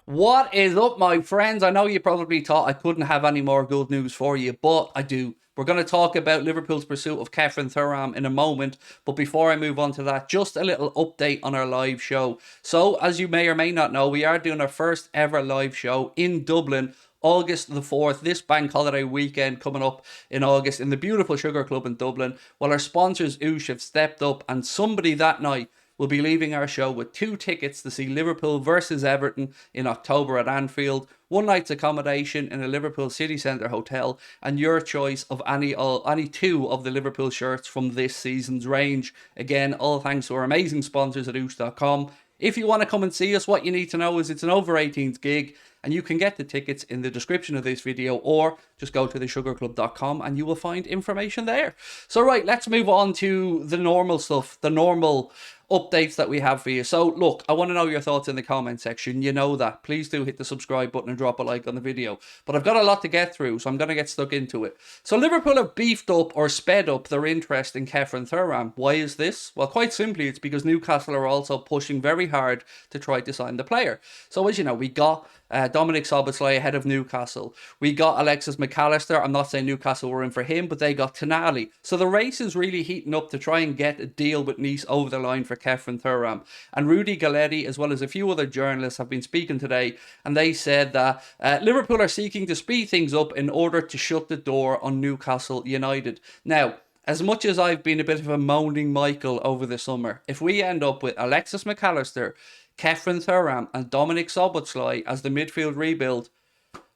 What is up, my friends? I know you probably thought I couldn't have any more good news for you, but I do. We're going to talk about Liverpool's pursuit of Khephren Thuram in a moment, but before I move on to that, just a little update on our live show. So, as you may or may not know, we are doing our first ever live show in Dublin, August the 4th, this bank holiday weekend coming up in August in the beautiful Sugar Club in Dublin. Well, our sponsors, Oosh, have stepped up, and somebody that night will be leaving our show with 2 tickets to see Liverpool versus Everton in October at Anfield, one night's accommodation in a Liverpool city centre hotel, and your choice of any two of the Liverpool shirts from this season's range. Again, all thanks to our amazing sponsors at oosh.com. If you want to come and see us, what you need to know is it's an over 18s gig, and you can get the tickets in the description of this video, or just go to thesugarclub.com and you will find information there. So right, let's move on to the normal stuff, the normal updates that we have for you. So look, I want to know your thoughts in the comment section. You know that. Please do hit the subscribe button and drop a like on the video. But I've got a lot to get through, so I'm going to get stuck into it. So Liverpool have beefed up or sped up their interest in Khephren Thuram. Why is this? Well, quite simply, it's because Newcastle are also pushing very hard to try to sign the player. So as you know, we got Dominik Szoboszlai ahead of Newcastle. We got Alexis McAllister. I'm not saying Newcastle were in for him, but they got Tonali. So the race is really heating up to try and get a deal with Nice over the line for Khephren Thuram. And Rudy Galletti, as well as a few other journalists, have been speaking today, and they said that Liverpool are seeking to speed things up in order to shut the door on Newcastle United. Now, as much as I've been a bit of a moaning Michael over the summer, if we end up with Alexis McAllister, Khephren Thuram and Dominik Szoboszlai as the midfield rebuild,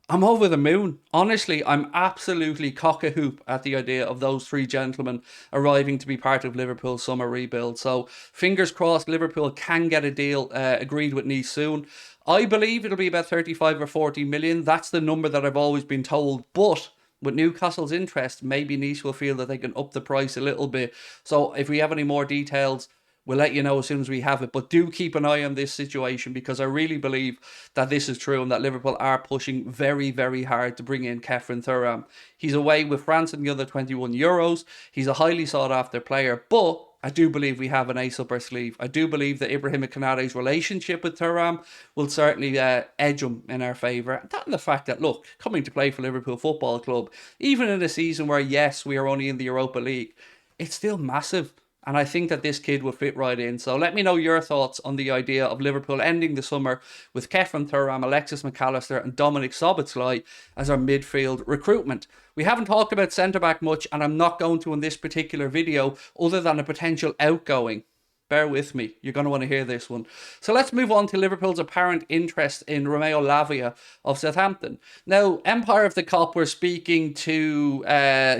I'm over the moon. Honestly, I'm absolutely cock-a-hoop at the idea of those three gentlemen arriving to be part of Liverpool's summer rebuild. So, fingers crossed Liverpool can get a deal agreed with Nice soon. I believe it'll be about 35 or 40 million. That's the number that I've always been told. But with Newcastle's interest, maybe Nice will feel that they can up the price a little bit. So, if we have any more details, we'll let you know as soon as we have it. But do keep an eye on this situation, because I really believe that this is true and that Liverpool are pushing very, very hard to bring in Khephren Thuram. He's away with France in the under 21 Euros. He's a highly sought after player, but I do believe we have an ace up our sleeve. I do believe that Ibrahim Konaté's relationship with Thuram will certainly edge him in our favour. That and the fact that, look, coming to play for Liverpool Football Club, even in a season where, yes, we are only in the Europa League, it's still massive. And I think that this kid will fit right in. So let me know your thoughts on the idea of Liverpool ending the summer with Khephren Thuram, Alexis McAllister and Dominik Szoboszlai as our midfield recruitment. We haven't talked about centre-back much, and I'm not going to in this particular video, other than a potential outgoing. Bear with me, you're going to want to hear this one. So let's move on to Liverpool's apparent interest in Romeo Lavia of Southampton. Now, Empire of the Cop were speaking to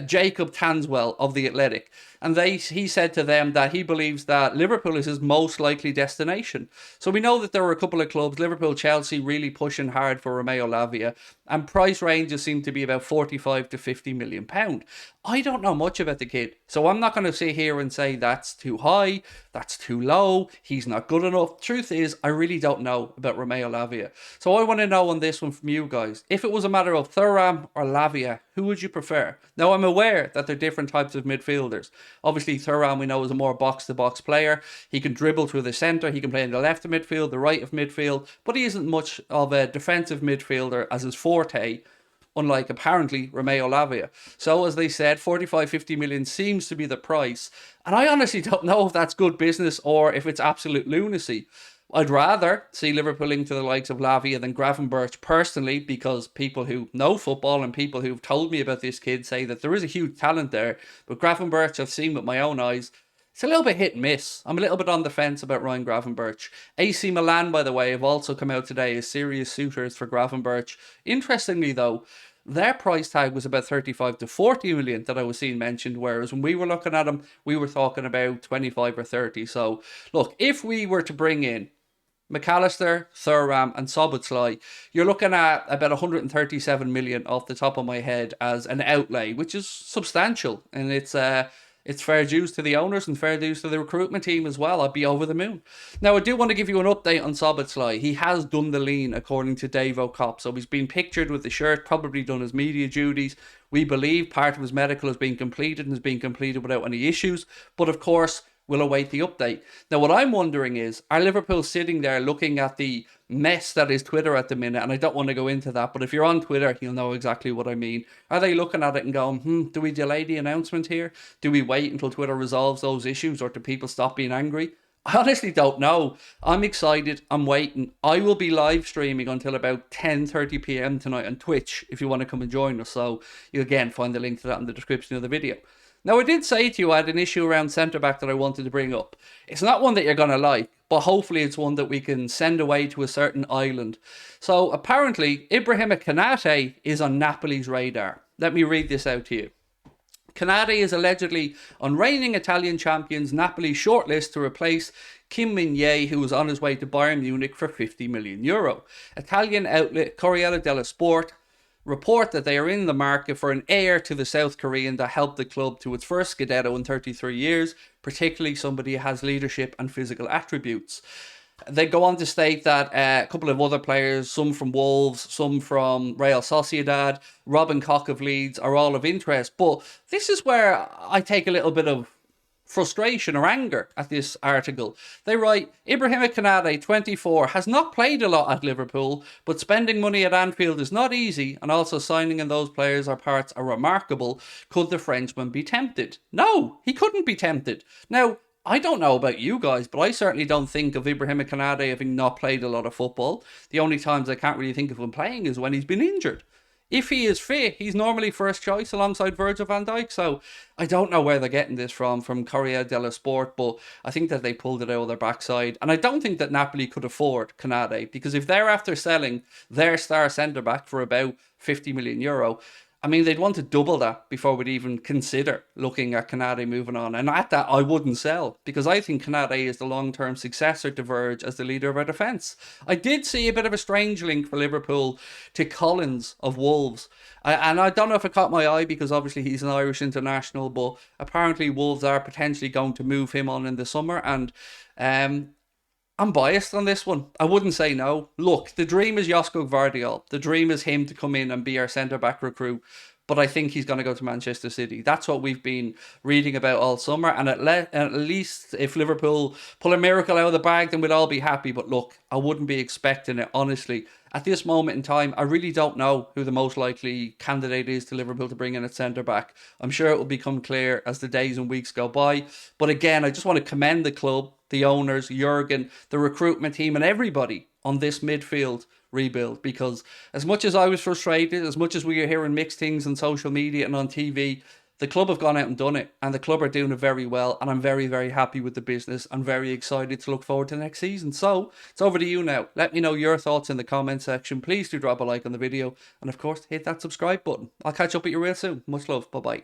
Jacob Tanswell of The Athletic, and he said to them that he believes that Liverpool is his most likely destination. So we know that there were a couple of clubs, Liverpool, Chelsea, really pushing hard for Romeo Lavia, and price ranges seem to be about 45 to 50 million pound. I don't know much about the kid, so I'm not going to sit here and say that's too high, that's too low, he's not good enough. Truth is, I really don't know about Romeo Lavia. So I want to know on this one from you guys. If it was a matter of Thuram or Lavia, who would you prefer? Now, I'm aware that they're different types of midfielders. Obviously, Thuram we know is a more box-to-box player. He can dribble through the centre, he can play in the left of midfield, the right of midfield, but he isn't much of a defensive midfielder as his forte, unlike apparently Romeo Lavia. So as they said, 45-50 million seems to be the price, and I honestly don't know if that's good business or if it's absolute lunacy. I'd rather see Liverpool linked to the likes of Lavia than Gravenberch personally, because people who know football and people who've told me about this kid say that there is a huge talent there. But Gravenberch, I've seen with my own eyes, it's a little bit hit and miss. I'm a little bit on the fence about Ryan Gravenberch. AC Milan, by the way, have also come out today as serious suitors for Gravenberch. Interestingly, though, their price tag was about 35 to 40 million that I was seeing mentioned, whereas when we were looking at them, we were talking about 25 or 30. So, look, if we were to bring in McAllister, Thuram and Szoboszlai, you're looking at about 137 million off the top of my head as an outlay, which is substantial, and it's fair dues to the owners and fair dues to the recruitment team as well. I'd be over the moon. Now, I do want to give you an update on Szoboszlai. He has done the lean, according to Dave O'Cop. So he's been pictured with the shirt, probably done his media duties. We believe part of his medical has been completed and has been completed without any issues. But of course, We'll await the update. Now, what I'm wondering is, are Liverpool sitting there looking at the mess that is Twitter at the minute? And I don't want to go into that, but if you're on Twitter, you'll know exactly what I mean. Are they looking at it and going, do we delay the announcement here? Do we wait until Twitter resolves those issues, or do people stop being angry? I honestly don't know. I'm excited. I'm waiting. I will be live streaming until about 10:30 p.m. tonight on Twitch if you want to come and join us. So you again find the link to that in the description of the video. Now, I did say to you I had an issue around centre-back that I wanted to bring up. It's not one that you're going to like, but hopefully it's one that we can send away to a certain island. So apparently, Ibrahima Konate is on Napoli's radar. Let me read this out to you. Konate is allegedly on reigning Italian champions Napoli's shortlist to replace Kim Min-jae, who was on his way to Bayern Munich for €50 million. Italian outlet Corriere dello Sport report that they are in the market for an heir to the South Korean that helped the club to its first Scudetto in 33 years, particularly somebody who has leadership and physical attributes. They go on to state that a couple of other players, some from Wolves, some from Real Sociedad, Robin Koch of Leeds, are all of interest. But this is where I take a little bit of frustration or anger at this article. They write, Ibrahima Konate, 24, has not played a lot at Liverpool, but spending money at Anfield is not easy, and also signing in those players or parts are remarkable. Could the Frenchman be tempted? No, he couldn't be tempted. Now, I don't know about you guys, but I certainly don't think of Ibrahima Konate having not played a lot of football. The only times I can't really think of him playing is when he's been injured. If he is fit, he's normally first choice alongside Virgil van Dijk. So I don't know where they're getting this from Corriere dello Sport, but I think that they pulled it out of their backside. And I don't think that Napoli could afford Konate, because if they're after selling their star centre-back for about €50 million, I mean, they'd want to double that before we'd even consider looking at Konate moving on. And at that, I wouldn't sell, because I think Konate is the long-term successor to Virg as the leader of our defence. I did see a bit of a strange link for Liverpool to Collins of Wolves. And I don't know if it caught my eye, because obviously he's an Irish international, but apparently Wolves are potentially going to move him on in the summer. And I'm biased on this one. I wouldn't say no. Look, the dream is Josko Gvardiol. The dream is him to come in and be our centre-back recruit. But I think he's going to go to Manchester City. That's what we've been reading about all summer. And at least if Liverpool pull a miracle out of the bag, then we'd all be happy. But look, I wouldn't be expecting it, honestly. At this moment in time, I really don't know who the most likely candidate is to Liverpool to bring in at centre-back. I'm sure it will become clear as the days and weeks go by. But again, I just want to commend the club, the owners, Jurgen, the recruitment team, and everybody on this midfield rebuild, because as much as I was frustrated, as much as we are hearing mixed things on social media and on TV, the club have gone out and done it, and the club are doing it very well, and I'm very, very happy with the business. I'm very excited to look forward to the next season. So, it's over to you now. Let me know your thoughts in the comment section. Please do drop a like on the video, and of course, hit that subscribe button. I'll catch up with you real soon. Much love. Bye-bye.